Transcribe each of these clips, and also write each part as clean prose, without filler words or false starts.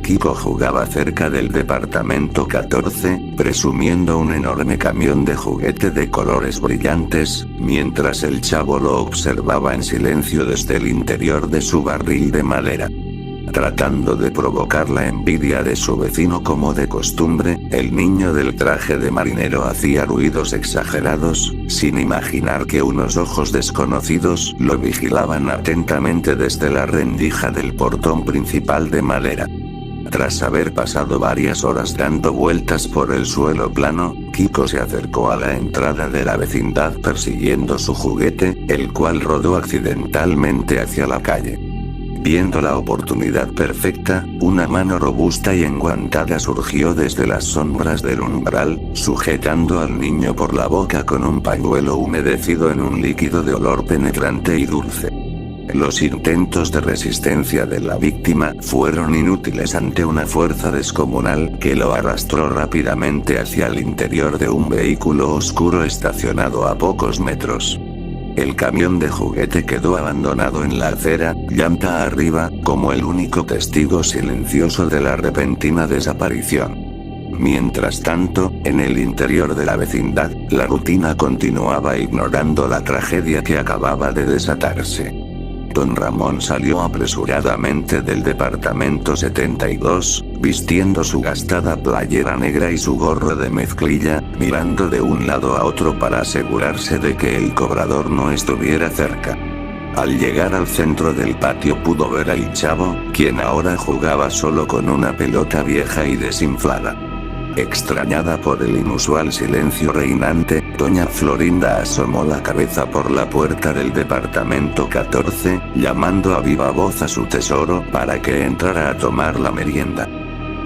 Kiko jugaba cerca del departamento 14, presumiendo un enorme camión de juguete de colores brillantes, mientras el chavo lo observaba en silencio desde el interior de su barril de madera. Tratando de provocar la envidia de su vecino como de costumbre, el niño del traje de marinero hacía ruidos exagerados, sin imaginar que unos ojos desconocidos lo vigilaban atentamente desde la rendija del portón principal de madera. Tras haber pasado varias horas dando vueltas por el suelo plano, Kiko se acercó a la entrada de la vecindad persiguiendo su juguete, el cual rodó accidentalmente hacia la calle. Viendo la oportunidad perfecta, una mano robusta y enguantada surgió desde las sombras del umbral, sujetando al niño por la boca con un pañuelo humedecido en un líquido de olor penetrante y dulce. Los intentos de resistencia de la víctima fueron inútiles ante una fuerza descomunal que lo arrastró rápidamente hacia el interior de un vehículo oscuro estacionado a pocos metros. El camión de juguete quedó abandonado en la acera, llanta arriba, como el único testigo silencioso de la repentina desaparición. Mientras tanto, en el interior de la vecindad, la rutina continuaba ignorando la tragedia que acababa de desatarse. Don Ramón salió apresuradamente del departamento 72, vistiendo su gastada playera negra y su gorro de mezclilla, mirando de un lado a otro para asegurarse de que el cobrador no estuviera cerca. Al llegar al centro del patio pudo ver al chavo, quien ahora jugaba solo con una pelota vieja y desinflada. Extrañada por el inusual silencio reinante, doña Florinda asomó la cabeza por la puerta del departamento 14, llamando a viva voz a su tesoro para que entrara a tomar la merienda.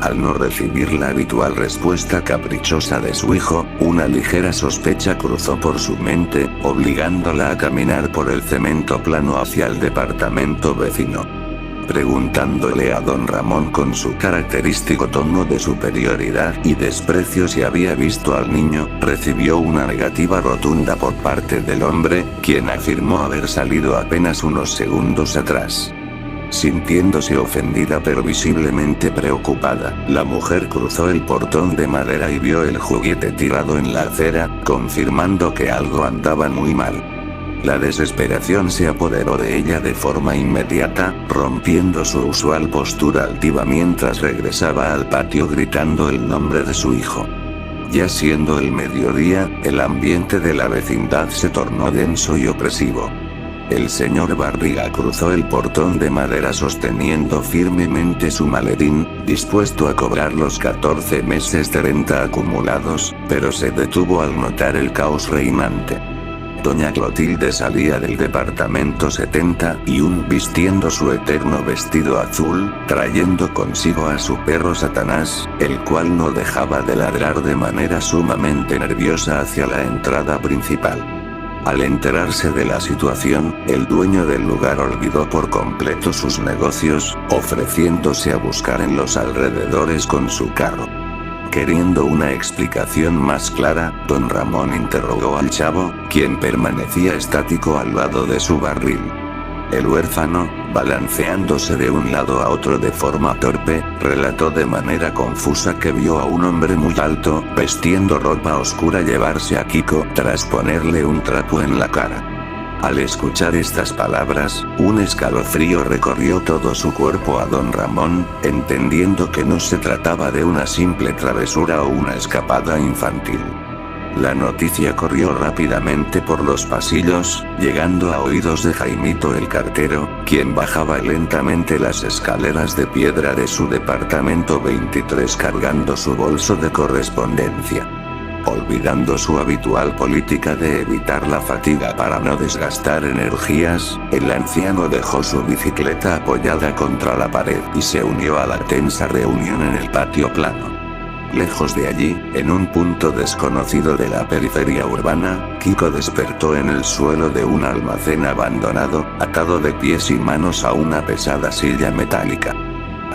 Al no recibir la habitual respuesta caprichosa de su hijo, una ligera sospecha cruzó por su mente, obligándola a caminar por el cemento plano hacia el departamento vecino. Preguntándole a don Ramón con su característico tono de superioridad y desprecio si había visto al niño, recibió una negativa rotunda por parte del hombre, quien afirmó haber salido apenas unos segundos atrás. Sintiéndose ofendida pero visiblemente preocupada, la mujer cruzó el portón de madera y vio el juguete tirado en la acera, confirmando que algo andaba muy mal. La desesperación se apoderó de ella de forma inmediata, rompiendo su usual postura altiva mientras regresaba al patio gritando el nombre de su hijo. Ya siendo el mediodía, el ambiente de la vecindad se tornó denso y opresivo. El señor Barriga cruzó el portón de madera sosteniendo firmemente su maletín, dispuesto a cobrar los 14 meses de renta acumulados, pero se detuvo al notar el caos reinante. Doña Clotilde salía del departamento 71 vistiendo su eterno vestido azul, trayendo consigo a su perro Satanás, el cual no dejaba de ladrar de manera sumamente nerviosa hacia la entrada principal. Al enterarse de la situación, el dueño del lugar olvidó por completo sus negocios, ofreciéndose a buscar en los alrededores con su carro. Queriendo una explicación más clara, don Ramón interrogó al chavo, quien permanecía estático al lado de su barril. El huérfano, balanceándose de un lado a otro de forma torpe, relató de manera confusa que vio a un hombre muy alto, vestiendo ropa oscura llevarse a Kiko tras ponerle un trapo en la cara. Al escuchar estas palabras, un escalofrío recorrió todo su cuerpo a don Ramón, entendiendo que no se trataba de una simple travesura o una escapada infantil. La noticia corrió rápidamente por los pasillos, llegando a oídos de Jaimito el cartero, quien bajaba lentamente las escaleras de piedra de su departamento 23 cargando su bolso de correspondencia. Olvidando su habitual política de evitar la fatiga para no desgastar energías, el anciano dejó su bicicleta apoyada contra la pared y se unió a la tensa reunión en el patio plano. Lejos de allí, en un punto desconocido de la periferia urbana, Kiko despertó en el suelo de un almacén abandonado, atado de pies y manos a una pesada silla metálica.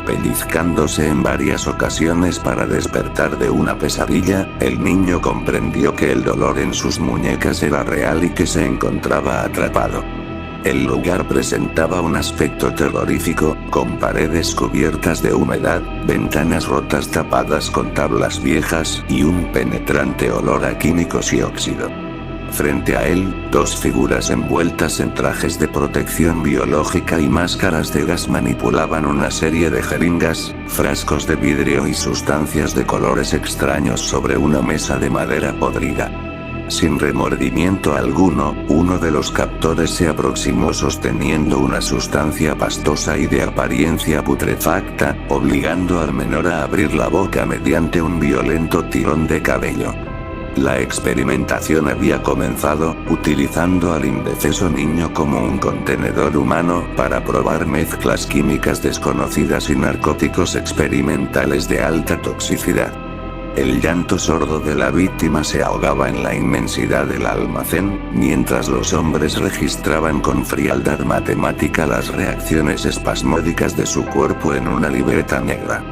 Pellizcándose en varias ocasiones para despertar de una pesadilla, el niño comprendió que el dolor en sus muñecas era real y que se encontraba atrapado. El lugar presentaba un aspecto terrorífico, con paredes cubiertas de humedad, ventanas rotas tapadas con tablas viejas y un penetrante olor a químicos y óxido. Frente a él, dos figuras envueltas en trajes de protección biológica y máscaras de gas manipulaban una serie de jeringas, frascos de vidrio y sustancias de colores extraños sobre una mesa de madera podrida. Sin remordimiento alguno, uno de los captores se aproximó sosteniendo una sustancia pastosa y de apariencia putrefacta, obligando al menor a abrir la boca mediante un violento tirón de cabello. La experimentación había comenzado, utilizando al indefenso niño como un contenedor humano para probar mezclas químicas desconocidas y narcóticos experimentales de alta toxicidad. El llanto sordo de la víctima se ahogaba en la inmensidad del almacén, mientras los hombres registraban con frialdad matemática las reacciones espasmódicas de su cuerpo en una libreta negra.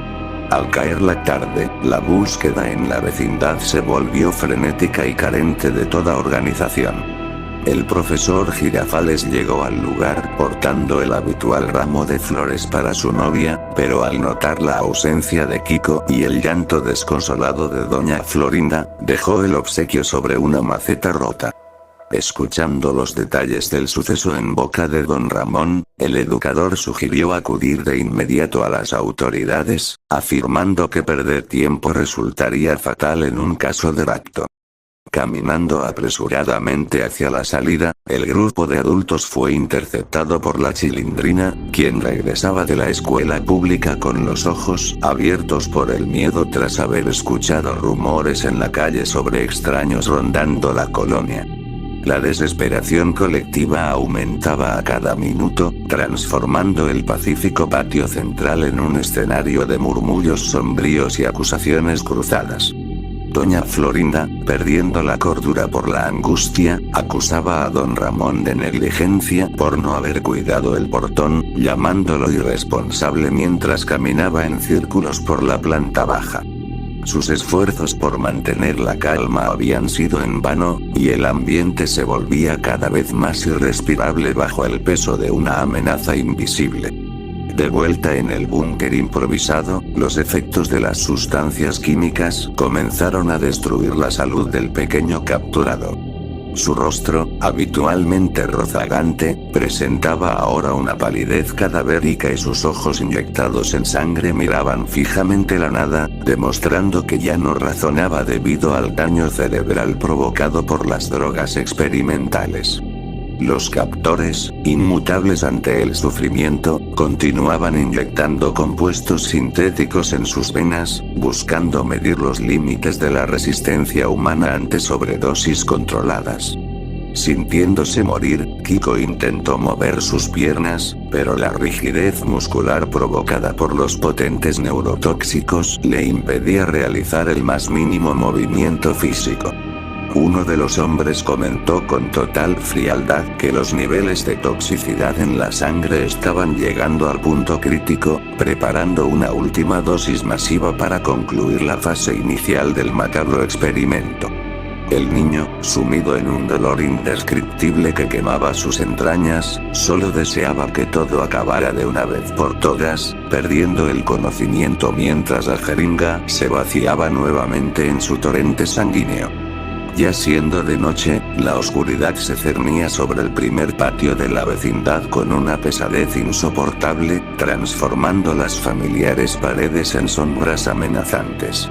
Al caer la tarde, la búsqueda en la vecindad se volvió frenética y carente de toda organización. El profesor Girafales llegó al lugar portando el habitual ramo de flores para su novia, pero al notar la ausencia de Kiko y el llanto desconsolado de doña Florinda, dejó el obsequio sobre una maceta rota. Escuchando los detalles del suceso en boca de don Ramón, el educador sugirió acudir de inmediato a las autoridades, afirmando que perder tiempo resultaría fatal en un caso de rapto. Caminando apresuradamente hacia la salida, el grupo de adultos fue interceptado por la Chilindrina, quien regresaba de la escuela pública con los ojos abiertos por el miedo tras haber escuchado rumores en la calle sobre extraños rondando la colonia. La desesperación colectiva aumentaba a cada minuto, transformando el pacífico patio central en un escenario de murmullos sombríos y acusaciones cruzadas. Doña Florinda, perdiendo la cordura por la angustia, acusaba a don Ramón de negligencia por no haber cuidado el portón, llamándolo irresponsable mientras caminaba en círculos por la planta baja. Sus esfuerzos por mantener la calma habían sido en vano, y el ambiente se volvía cada vez más irrespirable bajo el peso de una amenaza invisible. De vuelta en el búnker improvisado, los efectos de las sustancias químicas comenzaron a destruir la salud del pequeño capturado. Su rostro, habitualmente rozagante, presentaba ahora una palidez cadavérica y sus ojos inyectados en sangre miraban fijamente la nada, demostrando que ya no razonaba debido al daño cerebral provocado por las drogas experimentales. Los captores, inmutables ante el sufrimiento, continuaban inyectando compuestos sintéticos en sus venas, buscando medir los límites de la resistencia humana ante sobredosis controladas. Sintiéndose morir, Kiko intentó mover sus piernas, pero la rigidez muscular provocada por los potentes neurotóxicos le impedía realizar el más mínimo movimiento físico. Uno de los hombres comentó con total frialdad que los niveles de toxicidad en la sangre estaban llegando al punto crítico, preparando una última dosis masiva para concluir la fase inicial del macabro experimento. El niño, sumido en un dolor indescriptible que quemaba sus entrañas, solo deseaba que todo acabara de una vez por todas, perdiendo el conocimiento mientras la jeringa se vaciaba nuevamente en su torrente sanguíneo. Ya siendo de noche, la oscuridad se cernía sobre el primer patio de la vecindad con una pesadez insoportable, transformando las familiares paredes en sombras amenazantes.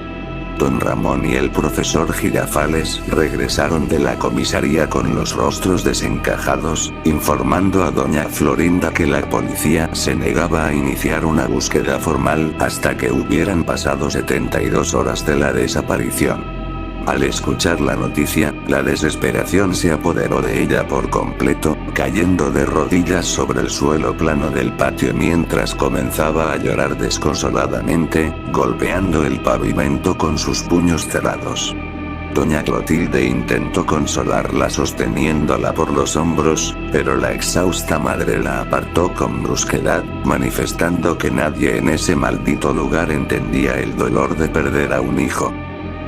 Don Ramón y el profesor Girafales regresaron de la comisaría con los rostros desencajados, informando a doña Florinda que la policía se negaba a iniciar una búsqueda formal hasta que hubieran pasado 72 horas de la desaparición. Al escuchar la noticia, la desesperación se apoderó de ella por completo, cayendo de rodillas sobre el suelo plano del patio mientras comenzaba a llorar desconsoladamente, golpeando el pavimento con sus puños cerrados. Doña Clotilde intentó consolarla sosteniéndola por los hombros, pero la exhausta madre la apartó con brusquedad, manifestando que nadie en ese maldito lugar entendía el dolor de perder a un hijo.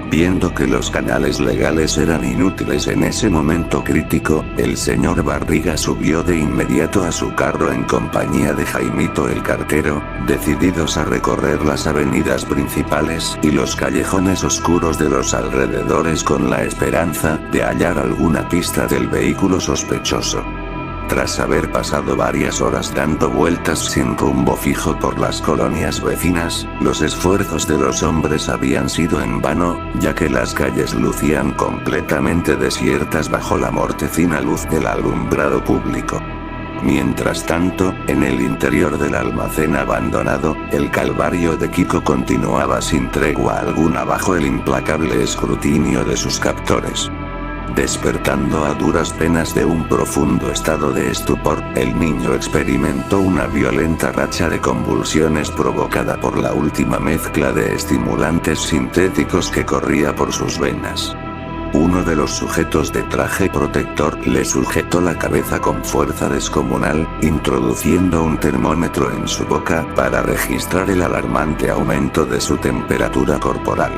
Viendo que los canales legales eran inútiles en ese momento crítico, el señor Barriga subió de inmediato a su carro en compañía de Jaimito el cartero, decididos a recorrer las avenidas principales y los callejones oscuros de los alrededores con la esperanza de hallar alguna pista del vehículo sospechoso. Tras haber pasado varias horas dando vueltas sin rumbo fijo por las colonias vecinas, los esfuerzos de los hombres habían sido en vano, ya que las calles lucían completamente desiertas bajo la mortecina luz del alumbrado público. Mientras tanto, en el interior del almacén abandonado, el calvario de Kiko continuaba sin tregua alguna bajo el implacable escrutinio de sus captores. Despertando a duras penas de un profundo estado de estupor, el niño experimentó una violenta racha de convulsiones provocada por la última mezcla de estimulantes sintéticos que corría por sus venas. Uno de los sujetos de traje protector le sujetó la cabeza con fuerza descomunal, introduciendo un termómetro en su boca para registrar el alarmante aumento de su temperatura corporal.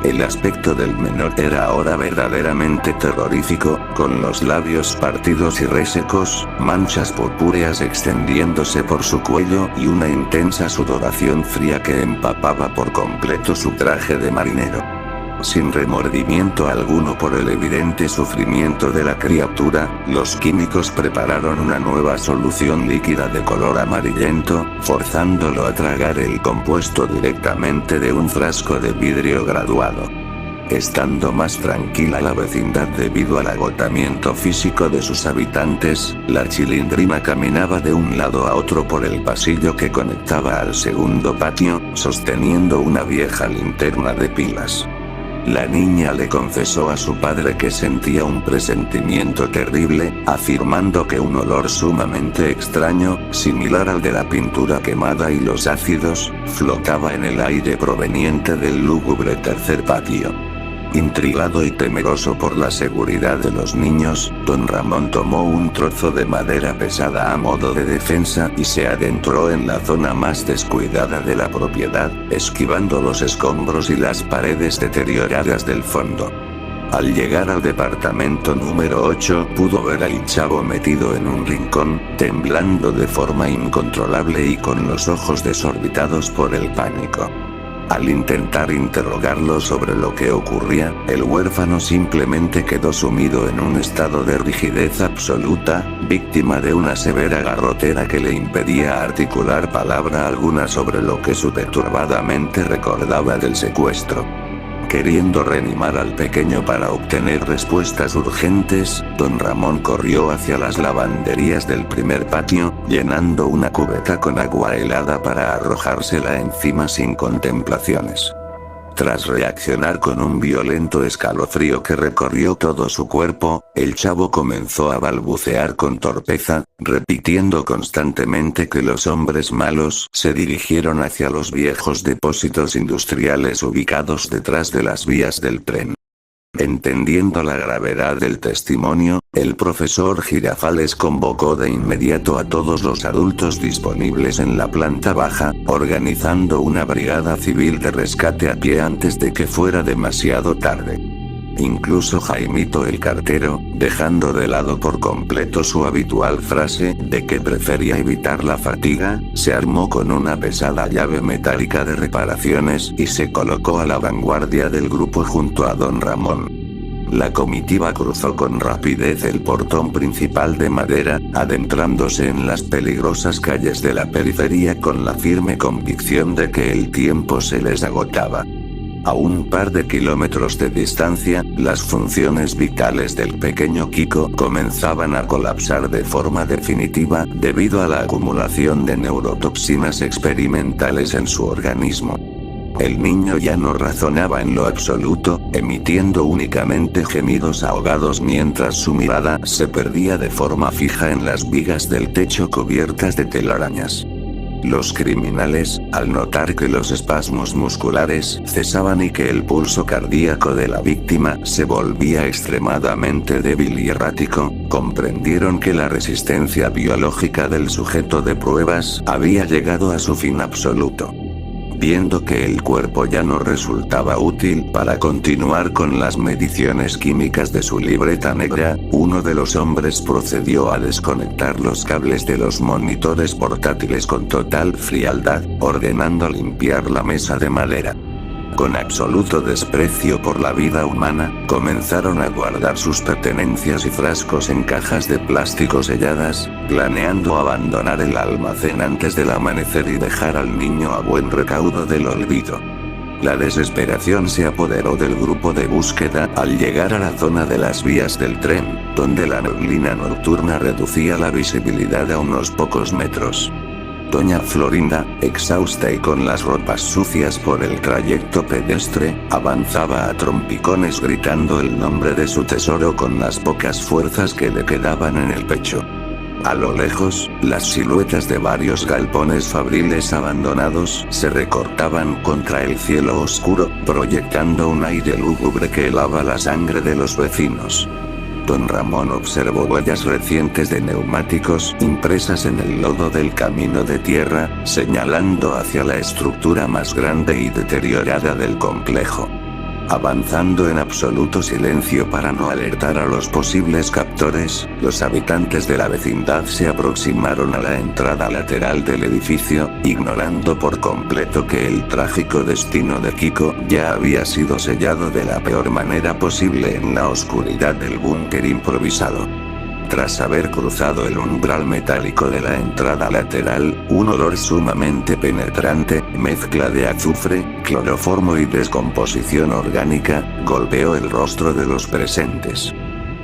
El aspecto del menor era ahora verdaderamente terrorífico, con los labios partidos y resecos, manchas purpúreas extendiéndose por su cuello y una intensa sudoración fría que empapaba por completo su traje de marinero. Sin remordimiento alguno por el evidente sufrimiento de la criatura, los químicos prepararon una nueva solución líquida de color amarillento, forzándolo a tragar el compuesto directamente de un frasco de vidrio graduado. Estando más tranquila la vecindad debido al agotamiento físico de sus habitantes, la chilindrina caminaba de un lado a otro por el pasillo que conectaba al segundo patio, sosteniendo una vieja linterna de pilas. La niña le confesó a su padre que sentía un presentimiento terrible, afirmando que un olor sumamente extraño, similar al de la pintura quemada y los ácidos, flotaba en el aire proveniente del lúgubre tercer patio. Intrigado y temeroso por la seguridad de los niños, don Ramón tomó un trozo de madera pesada a modo de defensa y se adentró en la zona más descuidada de la propiedad, esquivando los escombros y las paredes deterioradas del fondo. Al llegar al departamento número 8 pudo ver al chavo metido en un rincón, temblando de forma incontrolable y con los ojos desorbitados por el pánico. Al intentar interrogarlo sobre lo que ocurría, el huérfano simplemente quedó sumido en un estado de rigidez absoluta, víctima de una severa garrotera que le impedía articular palabra alguna sobre lo que su perturbada mente recordaba del secuestro. Queriendo reanimar al pequeño para obtener respuestas urgentes, don Ramón corrió hacia las lavanderías del primer patio, llenando una cubeta con agua helada para arrojársela encima sin contemplaciones. Tras reaccionar con un violento escalofrío que recorrió todo su cuerpo, el chavo comenzó a balbucear con torpeza, repitiendo constantemente que los hombres malos se dirigieron hacia los viejos depósitos industriales ubicados detrás de las vías del tren. Entendiendo la gravedad del testimonio, el profesor Girafales convocó de inmediato a todos los adultos disponibles en la planta baja, organizando una brigada civil de rescate a pie antes de que fuera demasiado tarde. Incluso Jaimito el cartero, dejando de lado por completo su habitual frase de que prefería evitar la fatiga, se armó con una pesada llave metálica de reparaciones y se colocó a la vanguardia del grupo junto a don Ramón. La comitiva cruzó con rapidez el portón principal de madera, adentrándose en las peligrosas calles de la periferia con la firme convicción de que el tiempo se les agotaba. A un par de kilómetros de distancia, las funciones vitales del pequeño Kiko comenzaban a colapsar de forma definitiva debido a la acumulación de neurotoxinas experimentales en su organismo. El niño ya no razonaba en lo absoluto, emitiendo únicamente gemidos ahogados mientras su mirada se perdía de forma fija en las vigas del techo cubiertas de telarañas. Los criminales, al notar que los espasmos musculares cesaban y que el pulso cardíaco de la víctima se volvía extremadamente débil y errático, comprendieron que la resistencia biológica del sujeto de pruebas había llegado a su fin absoluto. Viendo que el cuerpo ya no resultaba útil para continuar con las mediciones químicas de su libreta negra, uno de los hombres procedió a desconectar los cables de los monitores portátiles con total frialdad, ordenando limpiar la mesa de madera. Con absoluto desprecio por la vida humana, comenzaron a guardar sus pertenencias y frascos en cajas de plástico selladas, planeando abandonar el almacén antes del amanecer y dejar al niño a buen recaudo del olvido. La desesperación se apoderó del grupo de búsqueda al llegar a la zona de las vías del tren, donde la neblina nocturna reducía la visibilidad a unos pocos metros. Doña Florinda, exhausta y con las ropas sucias por el trayecto pedestre, avanzaba a trompicones gritando el nombre de su tesoro con las pocas fuerzas que le quedaban en el pecho. A lo lejos, las siluetas de varios galpones fabriles abandonados se recortaban contra el cielo oscuro, proyectando un aire lúgubre que helaba la sangre de los vecinos. Don Ramón observó huellas recientes de neumáticos impresas en el lodo del camino de tierra, señalando hacia la estructura más grande y deteriorada del complejo. Avanzando en absoluto silencio para no alertar a los posibles captores, los habitantes de la vecindad se aproximaron a la entrada lateral del edificio, ignorando por completo que el trágico destino de Kiko ya había sido sellado de la peor manera posible en la oscuridad del búnker improvisado. Tras haber cruzado el umbral metálico de la entrada lateral, un olor sumamente penetrante, mezcla de azufre, cloroformo y descomposición orgánica, golpeó el rostro de los presentes.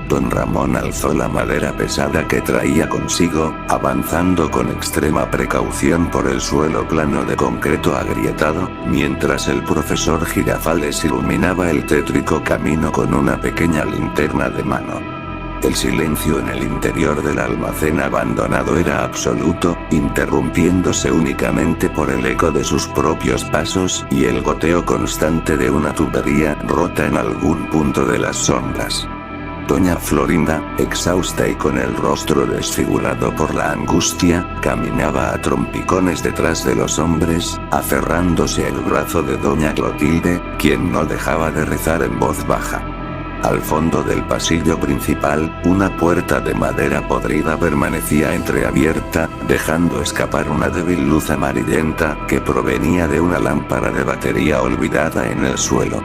Don Ramón alzó la madera pesada que traía consigo, avanzando con extrema precaución por el suelo plano de concreto agrietado, mientras el profesor Girafales iluminaba el tétrico camino con una pequeña linterna de mano. El silencio en el interior del almacén abandonado era absoluto, interrumpiéndose únicamente por el eco de sus propios pasos y el goteo constante de una tubería rota en algún punto de las sombras. Doña Florinda, exhausta y con el rostro desfigurado por la angustia, caminaba a trompicones detrás de los hombres, aferrándose al brazo de Doña Clotilde, quien no dejaba de rezar en voz baja. Al fondo del pasillo principal, una puerta de madera podrida permanecía entreabierta, dejando escapar una débil luz amarillenta que provenía de una lámpara de batería olvidada en el suelo.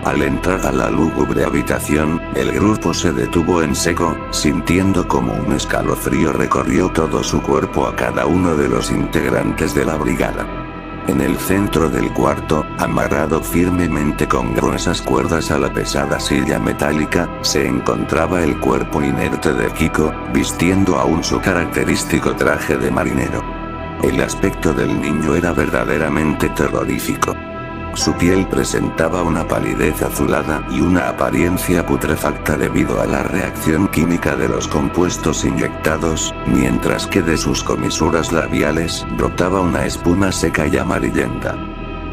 Al entrar a la lúgubre habitación, el grupo se detuvo en seco, sintiendo como un escalofrío recorrió todo su cuerpo a cada uno de los integrantes de la brigada. En el centro del cuarto, amarrado firmemente con gruesas cuerdas a la pesada silla metálica, se encontraba el cuerpo inerte de Kiko, vistiendo aún su característico traje de marinero. El aspecto del niño era verdaderamente terrorífico. Su piel presentaba una palidez azulada y una apariencia putrefacta debido a la reacción química de los compuestos inyectados, mientras que de sus comisuras labiales brotaba una espuma seca y amarillenta.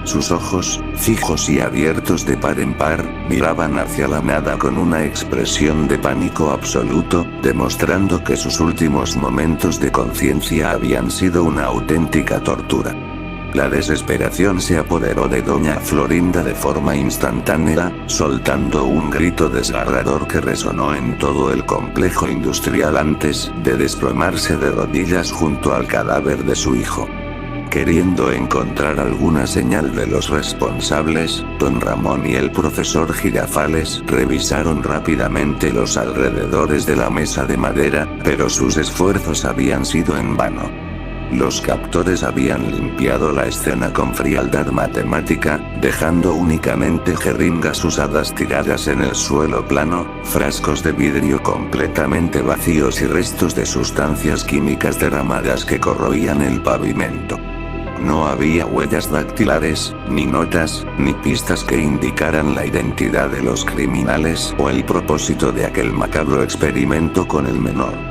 Sus ojos, fijos y abiertos de par en par, miraban hacia la nada con una expresión de pánico absoluto, demostrando que sus últimos momentos de conciencia habían sido una auténtica tortura. La desesperación se apoderó de Doña Florinda de forma instantánea, soltando un grito desgarrador que resonó en todo el complejo industrial antes de desplomarse de rodillas junto al cadáver de su hijo. Queriendo encontrar alguna señal de los responsables, Don Ramón y el profesor Girafales revisaron rápidamente los alrededores de la mesa de madera, pero sus esfuerzos habían sido en vano. Los captores habían limpiado la escena con frialdad matemática, dejando únicamente jeringas usadas tiradas en el suelo plano, frascos de vidrio completamente vacíos y restos de sustancias químicas derramadas que corroían el pavimento. No había huellas dactilares, ni notas, ni pistas que indicaran la identidad de los criminales o el propósito de aquel macabro experimento con el menor.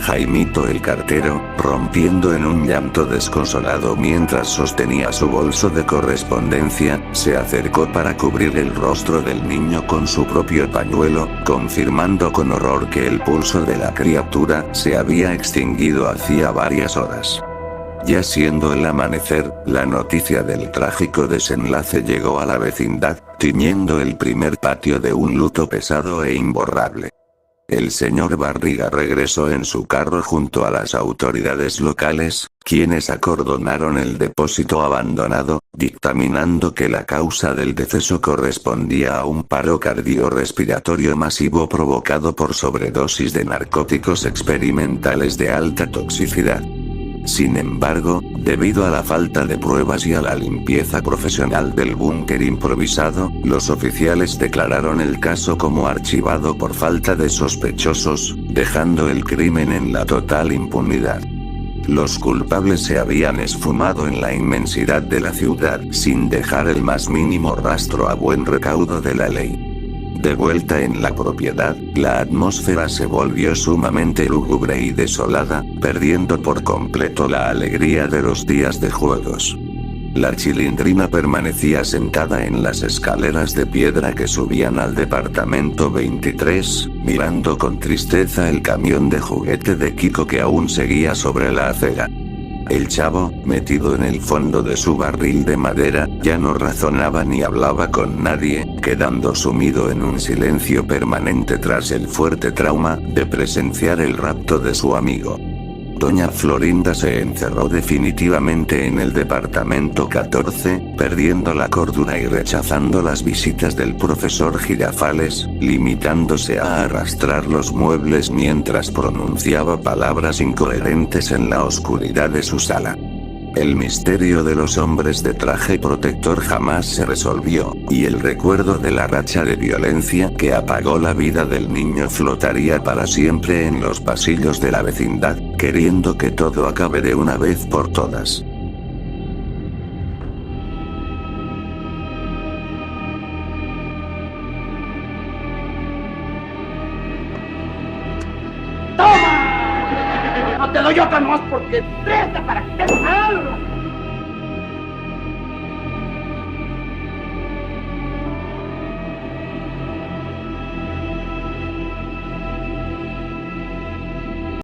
Jaimito el cartero, rompiendo en un llanto desconsolado mientras sostenía su bolso de correspondencia, se acercó para cubrir el rostro del niño con su propio pañuelo, confirmando con horror que el pulso de la criatura se había extinguido hacía varias horas. Ya siendo el amanecer, la noticia del trágico desenlace llegó a la vecindad, tiñendo el primer patio de un luto pesado e imborrable. El señor Barriga regresó en su carro junto a las autoridades locales, quienes acordonaron el depósito abandonado, dictaminando que la causa del deceso correspondía a un paro cardiorrespiratorio masivo provocado por sobredosis de narcóticos experimentales de alta toxicidad. Sin embargo, debido a la falta de pruebas y a la limpieza profesional del búnker improvisado, los oficiales declararon el caso como archivado por falta de sospechosos, dejando el crimen en la total impunidad. Los culpables se habían esfumado en la inmensidad de la ciudad sin dejar el más mínimo rastro a buen recaudo de la ley. De vuelta en la propiedad, la atmósfera se volvió sumamente lúgubre y desolada, perdiendo por completo la alegría de los días de juegos. La Chilindrina permanecía sentada en las escaleras de piedra que subían al departamento 23, mirando con tristeza el camión de juguete de Kiko que aún seguía sobre la acera. El chavo, metido en el fondo de su barril de madera, ya no razonaba ni hablaba con nadie, quedando sumido en un silencio permanente tras el fuerte trauma de presenciar el rapto de su amigo. Doña Florinda se encerró definitivamente en el departamento 14, perdiendo la cordura y rechazando las visitas del profesor Girafales, limitándose a arrastrar los muebles mientras pronunciaba palabras incoherentes en la oscuridad de su sala. El misterio de los hombres de traje protector jamás se resolvió, y el recuerdo de la racha de violencia que apagó la vida del niño flotaría para siempre en los pasillos de la vecindad, queriendo que todo acabe de una vez por todas. ¡Toma! No te doy otra más porque presta para que te salga.